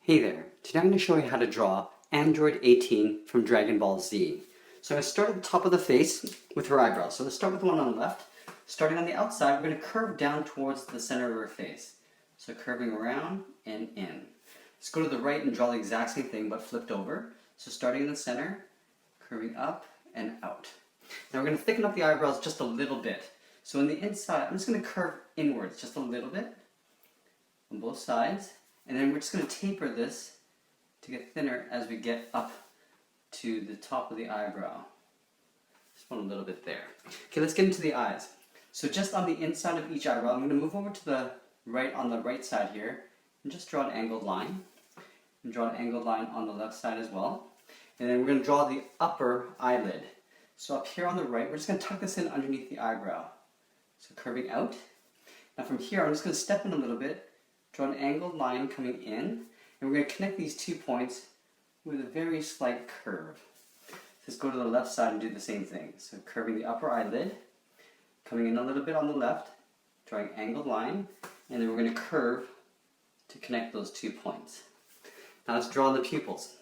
Hey there, today I'm going to show you how to draw Android 18 from Dragon Ball Z. So I'm going to start at the top of the face with her eyebrows. So let's start with the one on the left. Starting on the outside, we're going to curve down towards the center of her face. So curving around and in. Let's go to the right and draw the exact same thing but flipped over. So starting in the center, curving up and out. Now we're going to thicken up the eyebrows just a little bit. So on the inside, I'm just going to curve inwards just a little bit on both sides. And then we're just going to taper this to get thinner as we get up to the top of the eyebrow. Just one a little bit there. Okay, let's get into the eyes. So just on the inside of each eyebrow, I'm going to move over to the right on the right side here and just draw an angled line. And draw an angled line on the left side as well. And then we're going to draw the upper eyelid. So up here on the right, we're just going to tuck this in underneath the eyebrow. So curving out. Now from here, I'm just going to step in a little bit. Draw an angled line coming in, and we're going to connect these 2 points with a very slight curve. Just go to the left side and do the same thing. So curving the upper eyelid, coming in a little bit on the left, drawing angled line, and then we're going to curve to connect those 2 points. Now let's draw the pupils.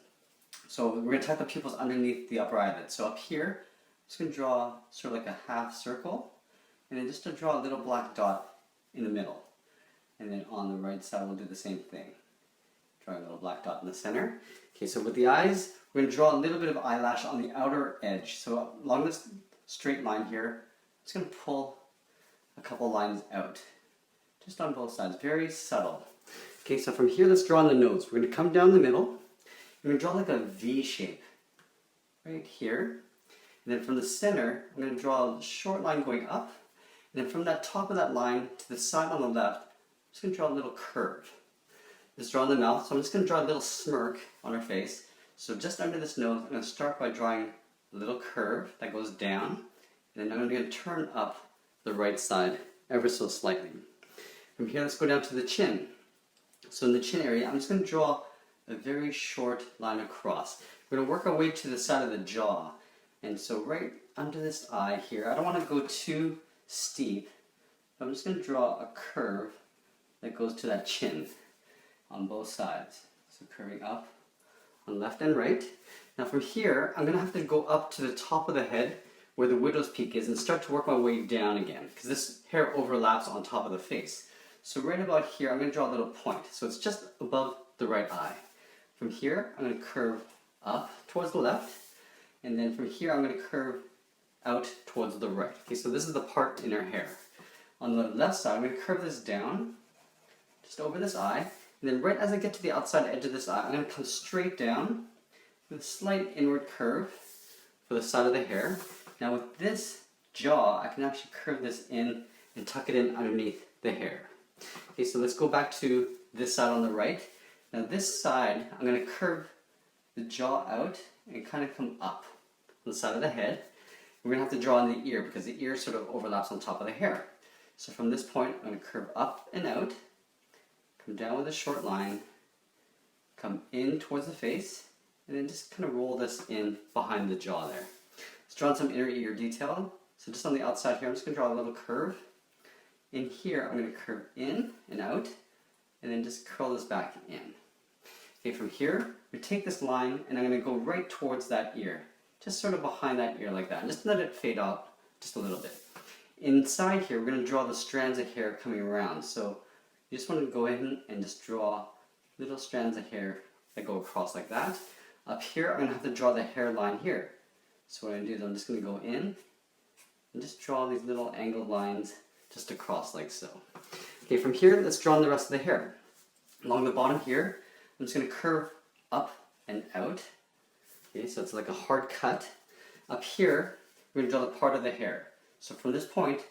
So we're going to tuck the pupils underneath the upper eyelid. So up here, I'm just going to draw sort of like a half circle, and then just to draw a little black dot in the middle. And then on the right side, we'll do the same thing. Drawing a little black dot in the center. Okay, so with the eyes, we're going to draw a little bit of eyelash on the outer edge. So along this straight line here, I'm just going to pull a couple lines out. Just on both sides, very subtle. Okay, so from here, let's draw on the nose. We're going to come down the middle. We're going to draw like a V shape right here. And then from the center, I'm going to draw a short line going up. And then from that top of that line to the side on the left, I'm just going to draw a little curve. Just draw in the mouth, so I'm just going to draw a little smirk on her face. So just under this nose, I'm going to start by drawing a little curve that goes down, and then I'm going to turn up the right side ever so slightly. From here, let's go down to the chin. So in the chin area, I'm just going to draw a very short line across. We're going to work our way to the side of the jaw. And so right under this eye here, I don't want to go too steep. I'm just going to draw a curve that goes to that chin on both sides. So curving up on left and right. Now from here, I'm going to have to go up to the top of the head where the widow's peak is and start to work my way down again because this hair overlaps on top of the face. So right about here, I'm going to draw a little point. So it's just above the right eye. From here, I'm going to curve up towards the left. And then from here, I'm going to curve out towards the right. Okay, so this is the part in her hair. On the left side, I'm going to curve this down just over this eye, and then right as I get to the outside edge of this eye, I'm going to come straight down with a slight inward curve for the side of the hair. Now with this jaw, I can actually curve this in and tuck it in underneath the hair. Okay, so let's go back to this side on the right. Now this side, I'm going to curve the jaw out and kind of come up on the side of the head. We're going to have to draw in the ear because the ear sort of overlaps on top of the hair. So from this point, I'm going to curve up and out. Come down with a short line, come in towards the face, and then just kind of roll this in behind the jaw there. Let's draw some inner ear detail. So just on the outside here, I'm just going to draw a little curve. In here, I'm going to curve in and out, and then just curl this back in. Okay, from here, we take this line, and I'm going to go right towards that ear. Just sort of behind that ear like that, and just let it fade out just a little bit. Inside here, we're going to draw the strands of hair coming around. So you just want to go in and just draw little strands of hair that go across like that. Up here, I'm going to have to draw the hairline here. So what I'm going to do is I'm just going to go in and just draw these little angled lines just across like so. Okay, from here, let's draw in the rest of the hair. Along the bottom here, I'm just going to curve up and out. Okay, so it's like a hard cut. Up here, we're going to draw the part of the hair. So from this point,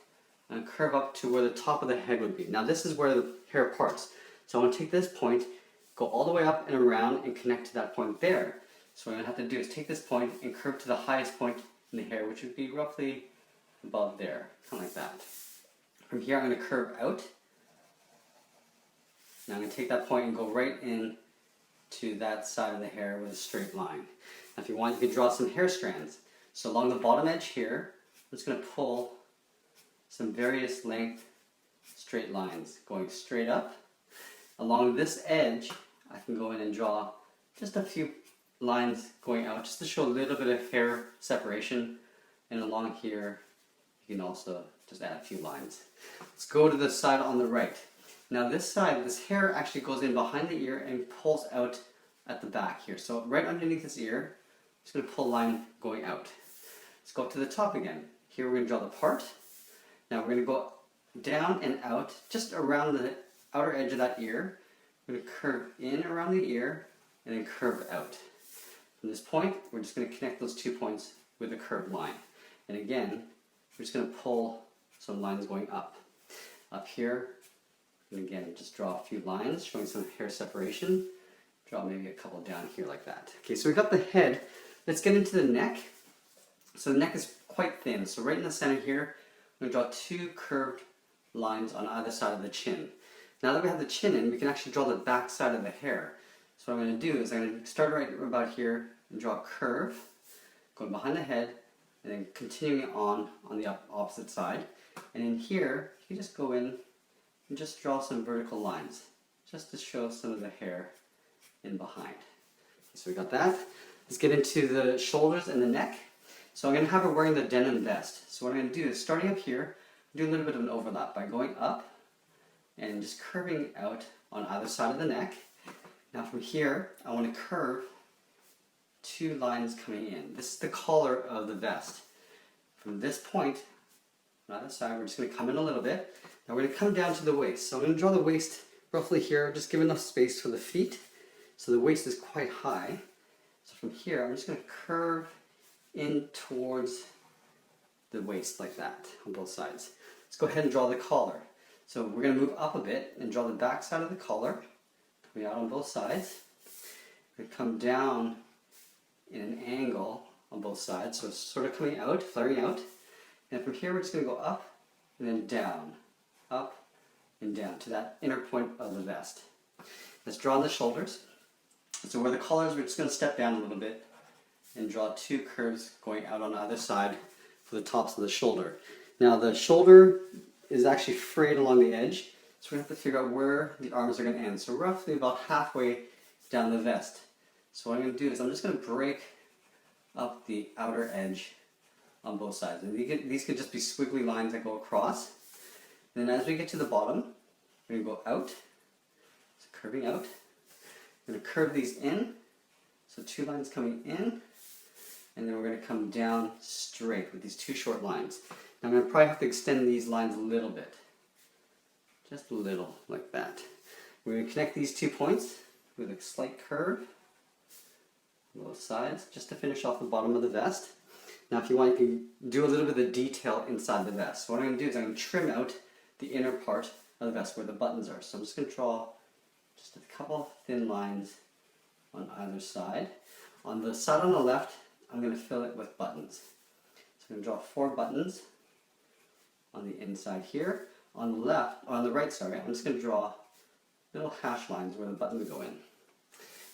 I'm going to curve up to where the top of the head would be. Now this is where the hair parts. So I'm going to take this point, go all the way up and around and connect to that point there. So what I'm going to have to do is take this point and curve to the highest point in the hair, which would be roughly above there, kind of like that. From here I'm going to curve out. Now I'm going to take that point and go right in to that side of the hair with a straight line. Now if you want, you can draw some hair strands. So along the bottom edge here, I'm just going to pull some various length straight lines going straight up. Along this edge, I can go in and draw just a few lines going out just to show a little bit of hair separation. And along here, you can also just add a few lines. Let's go to the side on the right. Now this side, this hair actually goes in behind the ear and pulls out at the back here. So right underneath this ear, I'm just going to pull a line going out. Let's go up to the top again. Here we're going to draw the part. Now we're going to go down and out just around the outer edge of that ear. We're going to curve in around the ear and then curve out. From this point, we're just going to connect those 2 points with a curved line. And again, we're just going to pull some lines going up. Up here, and again, just draw a few lines showing some hair separation. Draw maybe a couple down here like that. Okay, so we got the head. Let's get into the neck. So the neck is quite thin. So right in the center here, I'm going to draw 2 curved lines on either side of the chin. Now that we have the chin in, we can actually draw the back side of the hair. So what I'm going to do is I'm going to start right about here and draw a curve, going behind the head, and then continuing on the opposite side. And in here, you just go in and just draw some vertical lines, just to show some of the hair in behind. Okay, so we got that. Let's get into the shoulders and the neck. So I'm going to have her wearing the denim vest. So what I'm going to do is, starting up here, do a little bit of an overlap by going up and just curving out on either side of the neck. Now from here, I want to curve 2 lines coming in. This is the collar of the vest. From this point, on either side, we're just going to come in a little bit. Now we're going to come down to the waist. So I'm going to draw the waist roughly here, just give enough space for the feet. So the waist is quite high. So from here, I'm just going to curve in towards the waist like that on both sides. Let's go ahead and draw the collar. So we're going to move up a bit and draw the back side of the collar, coming out on both sides. We're going to come down in an angle on both sides, so it's sort of coming out, flaring out. And from here, we're just going to go up and then down, up and down to that inner point of the vest. Let's draw on the shoulders. So where the collar is, we're just going to step down a little bit and draw 2 curves going out on either side for the tops of the shoulder. Now the shoulder is actually frayed along the edge, so we have to figure out where the arms are going to end. So roughly about halfway down the vest. So what I'm going to do is I'm just going to break up the outer edge on both sides. And these could just be squiggly lines that go across. And then as we get to the bottom, we're going to go out, so curving out. We're going to curve these in, so 2 lines coming in, and then we're going to come down straight with these 2 short lines. Now I'm going to probably have to extend these lines a little bit, just a little, like that. We're going to connect these 2 points with a slight curve on both sides, just to finish off the bottom of the vest. Now if you want, you can do a little bit of detail inside the vest. So what I'm going to do is I'm going to trim out the inner part of the vest where the buttons are. So I'm just going to draw just a couple thin lines on either side. On the side on the left, I'm going to fill it with buttons. So I'm going to draw 4 buttons on the inside here. On the left, or on the right, sorry, I'm just going to draw little hash lines where the buttons go in.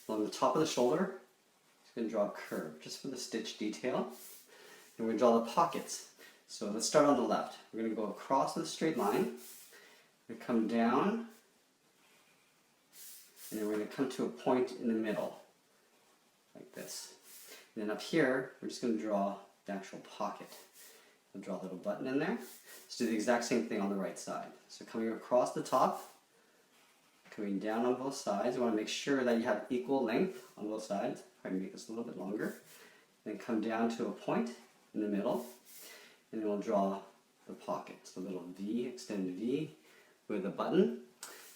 Along the top of the shoulder, I'm just going to draw a curve just for the stitch detail. And we're going to draw the pockets. So let's start on the left. We're going to go across with a straight line. We're going to come down, and then we're going to come to a point in the middle, like this. And then up here, we're just going to draw the actual pocket. We'll draw a little button in there. Let's do the exact same thing on the right side. So coming across the top, coming down on both sides. You want to make sure that you have equal length on both sides. Try to make this a little bit longer. Then come down to a point in the middle, and then we'll draw the pocket. So a little V, extended V with a button.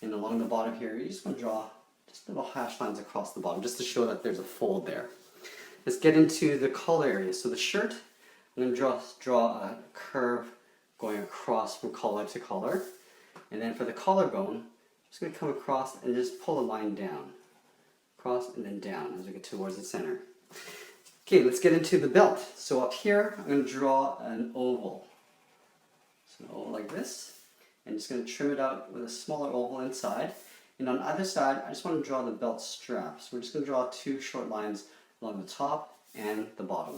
And along the bottom here, you just want to draw just little hash lines across the bottom, just to show that there's a fold there. Let's get into the collar area. So the shirt, I'm going to draw a curve going across from collar to collar. And then for the collarbone, I'm just going to come across and just pull a line down. Across and then down as we get towards the center. Okay, let's get into the belt. So up here, I'm going to draw an oval. So an oval like this. And just going to trim it out with a smaller oval inside. And on either side, I just want to draw the belt strap. So we're just going to draw 2 short lines along the top and the bottom.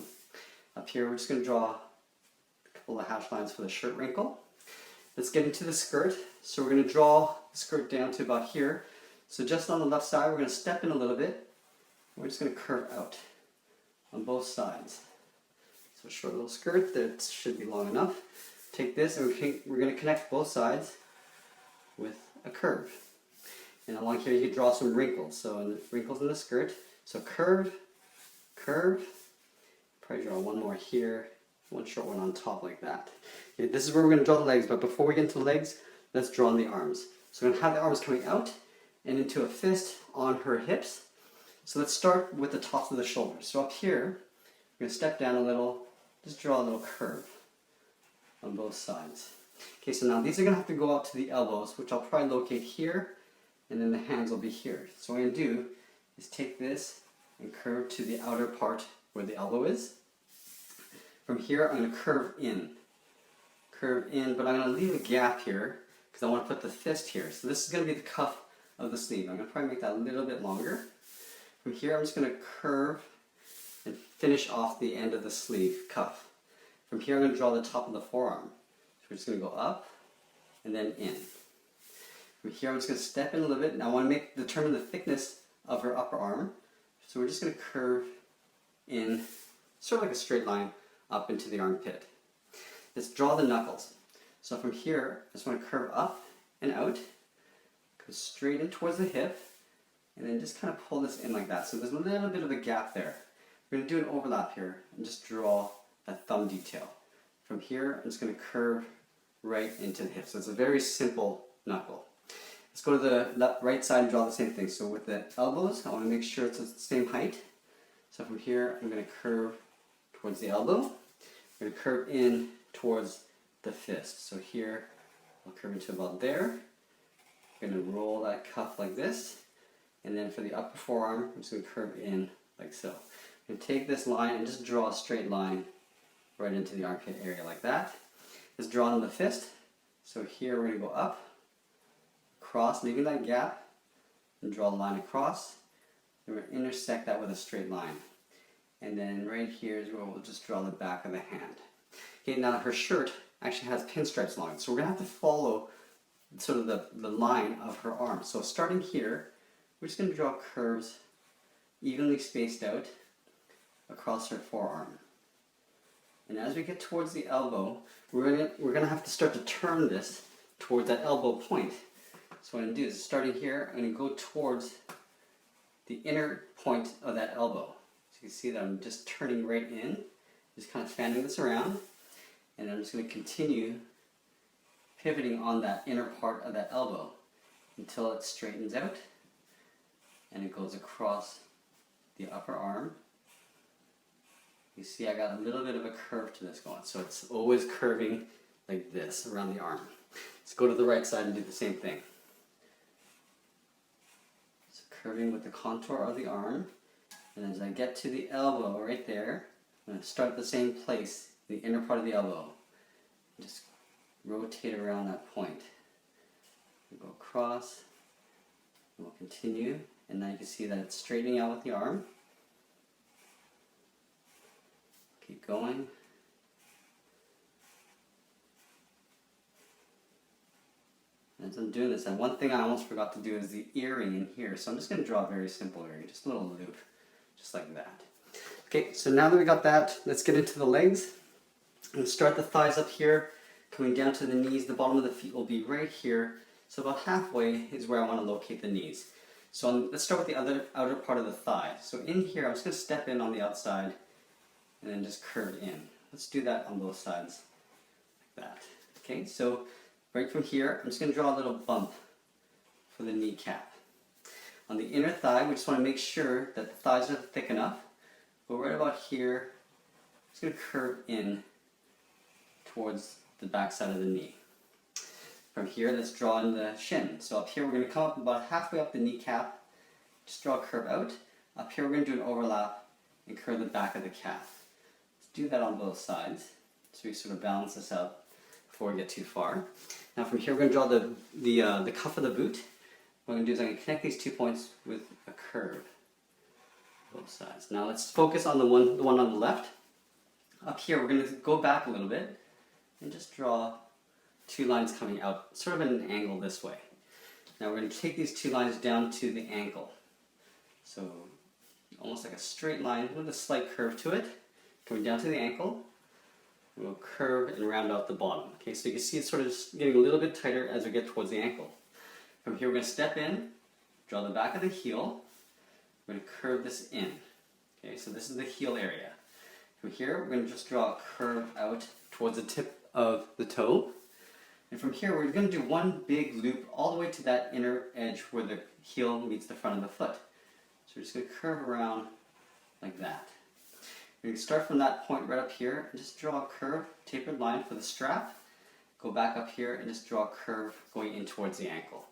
Up here, we're just going to draw a couple of hash lines for the shirt wrinkle. Let's get into the skirt. So we're going to draw the skirt down to about here. So just on the left side, we're going to step in a little bit. We're just going to curve out on both sides. So a short little skirt that should be long enough. Take this and we're going to connect both sides with a curve. And along here you can draw some wrinkles. So wrinkles in the skirt. So curve, curve. Probably draw one more here, one short one on top like that. Okay, this is where we're going to draw the legs, but before we get into the legs, let's draw on the arms. So we're going to have the arms coming out and into a fist on her hips. So let's start with the tops of the shoulders. So up here, we're going to step down a little, just draw a little curve on both sides. Okay, so now these are going to have to go out to the elbows, which I'll probably locate here, and then the hands will be here. So what I'm going to do is take this and curve to the outer part where the elbow is. From here, I'm going to curve in, but I'm going to leave a gap here because I want to put the fist here. So this is going to be the cuff of the sleeve. I'm going to probably make that a little bit longer. From here, I'm just going to curve and finish off the end of the sleeve cuff. From here, I'm going to draw the top of the forearm. So we're just going to go up and then in. From here, I'm just going to step in a little bit. Now I want to determine the thickness of her upper arm. So we're just going to curve in, sort of like a straight line, up into the armpit. Let's draw the knuckles. So from here, I just want to curve up and out, go straight in towards the hip, and then just kind of pull this in like that. So there's a little bit of a gap there. We're going to do an overlap here and just draw that thumb detail. From here, I'm just going to curve right into the hip. So it's a very simple knuckle. Let's go to the right side and draw the same thing. So with the elbows, I want to make sure it's the same height. So from here, I'm going to curve towards the elbow. I'm going to curve in towards the fist. So here, I'll curve into about there. I'm going to roll that cuff like this. And then for the upper forearm, I'm just going to curve in like so. I'm going to take this line and just draw a straight line right into the armpit area like that. Let's draw on the fist. So here we're going to go up, across, leaving that gap, and draw a line across. And we're going to intersect that with a straight line. And then right here is where we'll just draw the back of the hand. Okay, now her shirt actually has pinstripes along it, so we're going to have to follow sort of the line of her arm. So starting here, we're just going to draw curves evenly spaced out across her forearm. And as we get towards the elbow, we're going to have to start to turn this towards that elbow point. So what I'm going to do is, starting here, I'm going to go towards the inner point of that elbow. So you can see that I'm just turning right in, just kind of fanning this around, and I'm just going to continue pivoting on that inner part of that elbow until it straightens out and it goes across the upper arm. You see I got a little bit of a curve to this going, so it's always curving like this around the arm. Let's go to the right side and do the same thing. So curving with the contour of the arm. And as I get to the elbow right there, I'm going to start at the same place, the inner part of the elbow. Just rotate around that point. We'll go across, and we'll continue, and now you can see that it's straightening out with the arm. Keep going. And as I'm doing this, and one thing I almost forgot to do is the earring in here. So I'm just going to draw a very simple earring, just a little loop. Just like that. Okay, so now that we got that, let's get into the legs. I'm going to start the thighs up here, coming down to the knees. The bottom of the feet will be right here. So about halfway is where I want to locate the knees. So let's start with the outer part of the thigh. So in here, I'm just going to step in on the outside and then just curve in. Let's do that on both sides, like that. Okay, so right from here, I'm just going to draw a little bump for the kneecap. On the inner thigh, we just want to make sure that the thighs are thick enough. But right about here, I'm just going to curve in towards the back side of the knee. From here, let's draw in the shin. So up here, we're going to come up about halfway up the kneecap, just draw a curve out. Up here, we're going to do an overlap and curve the back of the calf. Let's do that on both sides, so we sort of balance this out before we get too far. Now from here, we're going to draw the cuff of the boot. What I'm going to do is I'm going to connect these 2 points with a curve, both sides. Now let's focus on the one on the left. Up here, we're going to go back a little bit and just draw 2 lines coming out, sort of at an angle this way. Now we're going to take these two lines down to the ankle. So almost like a straight line with a slight curve to it. Going down to the ankle. We'll curve and round out the bottom. Okay, so you can see it's sort of just getting a little bit tighter as we get towards the ankle. From here we're going to step in, draw the back of the heel. We're going to curve this in. Okay, so this is the heel area. From here we're going to just draw a curve out towards the tip of the toe. And from here we're going to do one big loop all the way to that inner edge where the heel meets the front of the foot. So we're just going to curve around like that. We can start from that point right up here and just draw a curve, tapered line for the strap. Go back up here and just draw a curve going in towards the ankle.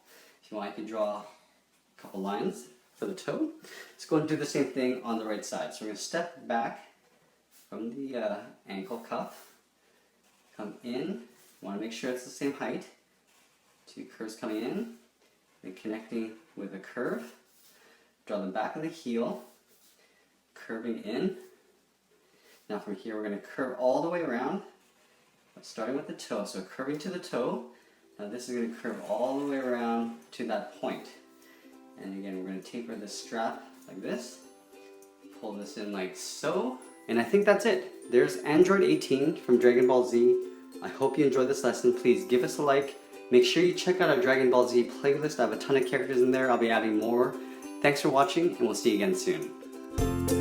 If you want, you can draw a couple lines for the toe. Let's go and do the same thing on the right side. So we're going to step back from the ankle cuff, come in. Want to make sure it's the same height. Two curves coming in and connecting with a curve. Draw the back of the heel, curving in. Now from here we're going to curve all the way around, starting with the toe. So curving to the toe. Now this is going to curve all the way around to that point. And again, we're going to taper the strap like this. Pull this in like so. And I think that's it. There's Android 18 from Dragon Ball Z. I hope you enjoyed this lesson. Please give us a like. Make sure you check out our Dragon Ball Z playlist. I have a ton of characters in there. I'll be adding more. Thanks for watching, and we'll see you again soon.